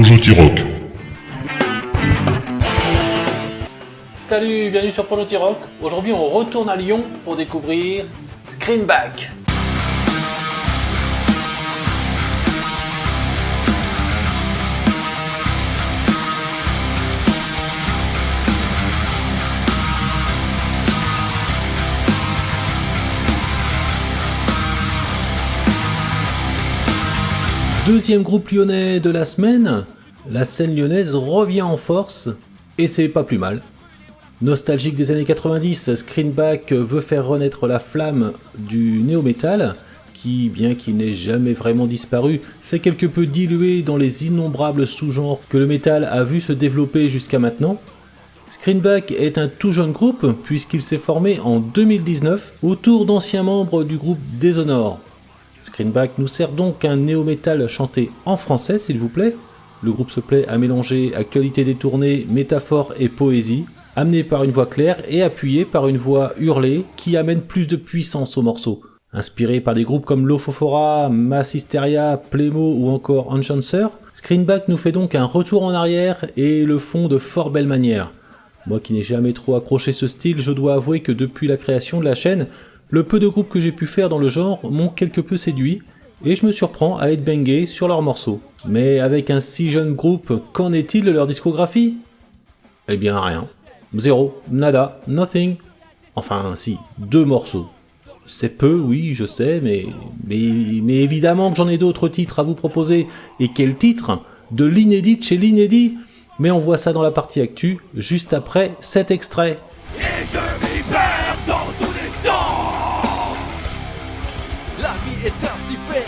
Projoti Rock. Salut, bienvenue sur Projoti Rock. Aujourd'hui on retourne à Lyon pour découvrir Screenback. Deuxième groupe lyonnais de la semaine, la scène lyonnaise revient en force, et c'est pas plus mal. Nostalgique des années 90, Screenback veut faire renaître la flamme du néo-metal, qui, bien qu'il n'ait jamais vraiment disparu, s'est quelque peu dilué dans les innombrables sous-genres que le metal a vu se développer jusqu'à maintenant. Screenback est un tout jeune groupe, puisqu'il s'est formé en 2019, autour d'anciens membres du groupe Deshonor. Screenback nous sert donc un néo-metal chanté en français, s'il vous plaît. Le groupe se plaît à mélanger actualité détournée, métaphore et poésie, amené par une voix claire et appuyé par une voix hurlée qui amène plus de puissance au morceau. Inspiré par des groupes comme Lofofora, Mass Hysteria, Plémo ou encore Enchancer, Screenback nous fait donc un retour en arrière et le font de fort belle manière. Moi qui n'ai jamais trop accroché ce style, je dois avouer que depuis la création de la chaîne, le peu de groupes que j'ai pu faire dans le genre m'ont quelque peu séduit, et je me surprends à être bangé sur leurs morceaux. Mais avec un si jeune groupe, qu'en est-il de leur discographie ? Eh bien rien. Zéro, nada, nothing. Enfin si, 2 morceaux. C'est peu, oui, je sais, mais évidemment que j'en ai d'autres titres à vous proposer. Et quel titre ? De l'inédit de chez l'inédit ? Mais on voit ça dans la partie actu, juste après cet extrait. Et je m'y perds dans tous les sens. La vie est ainsi fait,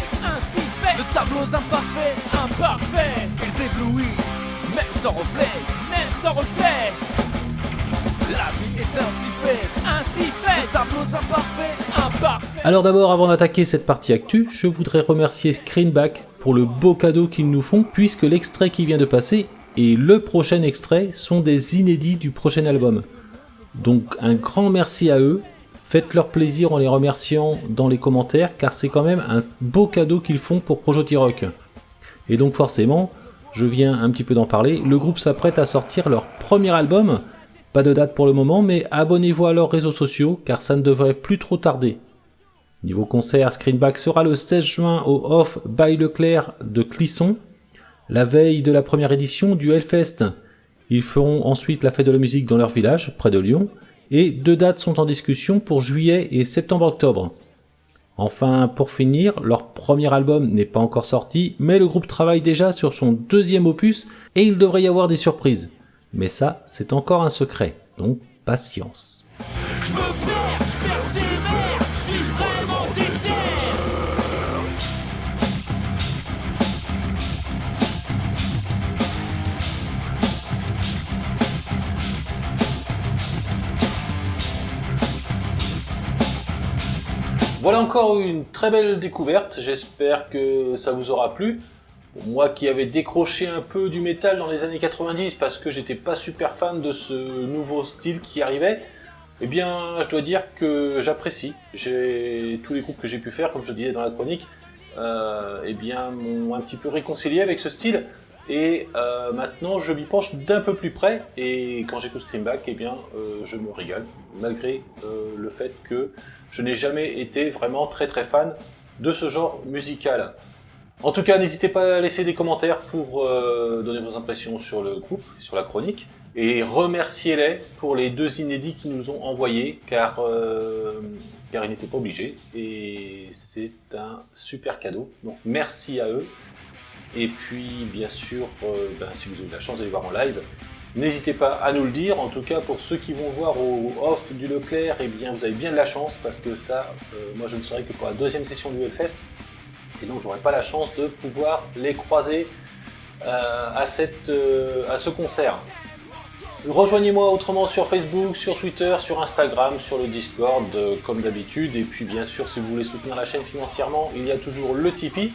de tableaux imparfaits, ils éblouissent, même sans reflet, La vie est ainsi fait, de tableaux imparfaits. Alors d'abord, avant d'attaquer cette partie actu, je voudrais remercier Screenback pour le beau cadeau qu'ils nous font, puisque l'extrait qui vient de passer et le prochain extrait sont des inédits du prochain album. Donc un grand merci à eux. Faites-leur plaisir en les remerciant dans les commentaires, car c'est quand même un beau cadeau qu'ils font pour Projoti Rock. Et donc forcément, je viens un petit peu d'en parler, le groupe s'apprête à sortir leur premier album, pas de date pour le moment, mais abonnez-vous à leurs réseaux sociaux, car ça ne devrait plus trop tarder. Niveau concert, Screenback sera le 16 juin au Off by Leclerc de Clisson, la veille de la première édition du Hellfest. Ils feront ensuite la fête de la musique dans leur village, près de Lyon, et 2 dates sont en discussion pour juillet et septembre-octobre. Enfin, pour finir, leur premier album n'est pas encore sorti, mais le groupe travaille déjà sur son 2e opus et il devrait y avoir des surprises. Mais ça, c'est encore un secret, donc patience. Je me perds, je persévère, je suis vraiment déter. Voilà encore une très belle découverte, j'espère que ça vous aura plu. Moi qui avais décroché un peu du métal dans les années 90 parce que j'étais pas super fan de ce nouveau style qui arrivait, eh bien je dois dire que j'apprécie. Tous les groupes que j'ai pu faire, comme je le disais dans la chronique, eh bien m'ont un petit peu réconcilié avec ce style. Et maintenant je m'y penche d'un peu plus près, et quand j'écoute Screenback, eh bien je me régale, malgré le fait que je n'ai jamais été vraiment très fan de ce genre musical. En tout cas, n'hésitez pas à laisser des commentaires pour donner vos impressions sur le groupe, sur la chronique, et remerciez-les pour les 2 inédits qu'ils nous ont envoyés, car ils n'étaient pas obligés, et c'est un super cadeau, donc merci à eux. Et puis bien sûr, si vous avez de la chance de les voir en live, n'hésitez pas à nous le dire. En tout cas, pour ceux qui vont voir au Off du Leclerc, eh bien vous avez bien de la chance, parce que ça, moi je ne serai que pour la 2e session du Hellfest, et donc j'aurai pas la chance de pouvoir les croiser à ce concert. Rejoignez-moi autrement sur Facebook, sur Twitter, sur Instagram, sur le Discord, comme d'habitude. Et puis bien sûr, si vous voulez soutenir la chaîne financièrement, il y a toujours le Tipeee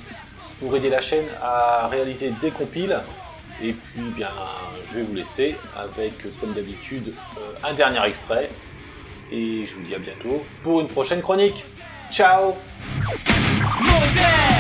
pour aider la chaîne à réaliser des compiles. Et puis bien, je vais vous laisser avec, comme d'habitude, un dernier extrait. Et je vous dis à bientôt pour une prochaine chronique. Ciao! Monter